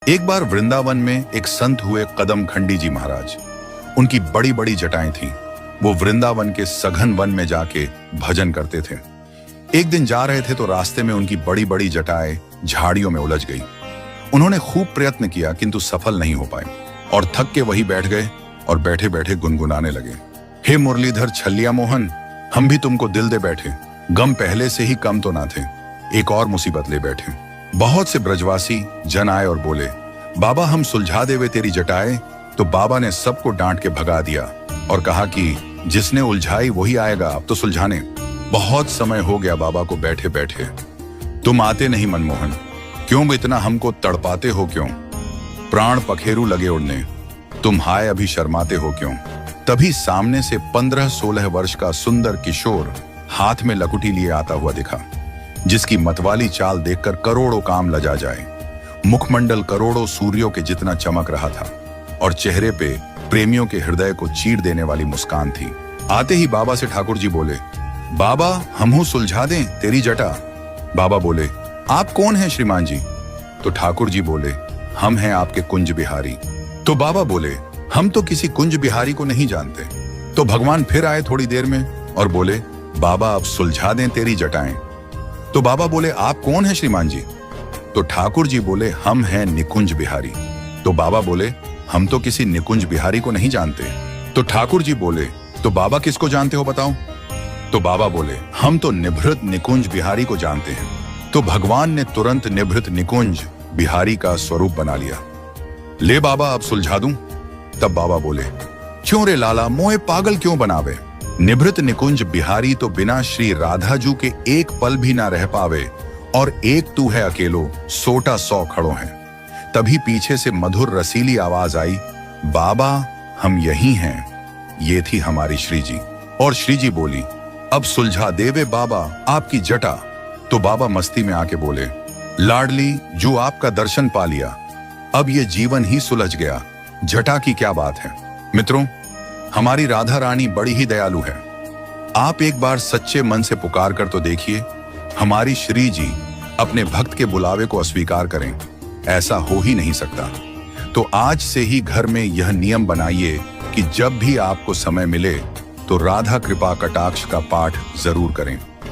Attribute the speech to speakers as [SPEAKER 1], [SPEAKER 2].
[SPEAKER 1] एक बार वृंदावन में एक संत हुए कदम खंडी जी महाराज। उनकी बड़ी बड़ी जटाएं थीं। वो वृंदावन के सघन वन में जाके भजन करते थे। एक दिन जा रहे थे तो रास्ते में उनकी बड़ी बड़ी जटाएं झाड़ियों में उलझ गई। उन्होंने खूब प्रयत्न किया किंतु सफल नहीं हो पाए और थक के वहीं बैठ गए और बैठे बैठे गुनगुनाने लगे, हे मुरलीधर छलिया मोहन, हम भी तुमको दिल दे बैठे, गम पहले से ही कम तो ना थे, एक और मुसीबत ले बैठे। बहुत से ब्रजवासी जन आए और बोले, बाबा हम सुलझा देवे तेरी जटाएं। तो बाबा ने सबको डांट के भगा दिया और कहा कि जिसने उलझाई वही आएगा अब तो सुलझाने। बहुत समय हो गया बाबा को बैठे बैठे, तुम आते नहीं मनमोहन, क्यों इतना हमको तड़पाते हो क्यों, प्राण पखेरु लगे उड़ने, तुम हाय अभी शर्माते हो क्यों। तभी सामने से 15-16 वर्ष का सुंदर किशोर हाथ में लकुटी लिए आता हुआ दिखा, जिसकी मतवाली चाल देखकर करोड़ों काम लजा जाए। मुखमंडल करोड़ों सूर्यों के जितना चमक रहा था और चेहरे पे प्रेमियों के हृदय को चीर देने वाली मुस्कान थी। आते ही बाबा से ठाकुर जी बोले, बाबा हमहू सुलझा दें तेरी जटा। बाबा बोले, आप कौन हैं श्रीमान जी। तो ठाकुर जी बोले, हम हैं आपके कुंज बिहारी। तो बाबा बोले, हम तो किसी कुंज बिहारी को नहीं जानते। तो भगवान फिर आए थोड़ी देर में और बोले, बाबा अब सुलझा दें तेरी जटाएं। तो बाबा बोले, आप कौन हैं श्रीमान जी। तो ठाकुर जी बोले, हम हैं निकुंज बिहारी। तो बाबा बोले, हम तो किसी निकुंज बिहारी को नहीं जानते। तो ठाकुर जी बोले, तो बाबा किसको जानते हो बताओ। तो बाबा बोले, हम तो निभृत निकुंज बिहारी को जानते हैं। तो भगवान ने तुरंत निभृत निकुंज बिहारी का स्वरूप बना लिया। ले बाबा अब सुलझा दूं। तब बाबा बोले, क्यों रे लाला मोए पागल क्यों बनावे, निभृत निकुंज बिहारी तो बिना श्री राधाजू के एक पल भी ना रह पावे, और एक तू है अकेलो सोटा 100 खड़ो हैं। तभी पीछे से मधुर रसीली आवाज आई, बाबा हम यही हैं। ये थी हमारी श्री जी। और श्री जी बोली, अब सुलझा देवे बाबा आपकी जटा। तो बाबा मस्ती में आके बोले, लाडली जो आपका दर्शन पा लिया, अब ये जीवन ही सुलझ गया, जटा की क्या बात है। मित्रों, हमारी राधा रानी बड़ी ही दयालु है। आप एक बार सच्चे मन से पुकार कर तो देखिए, हमारी श्री जी अपने भक्त के बुलावे को अस्वीकार करें, ऐसा हो ही नहीं सकता। तो आज से ही घर में यह नियम बनाइए कि जब भी आपको समय मिले तो राधा कृपा कटाक्ष का पाठ जरूर करें।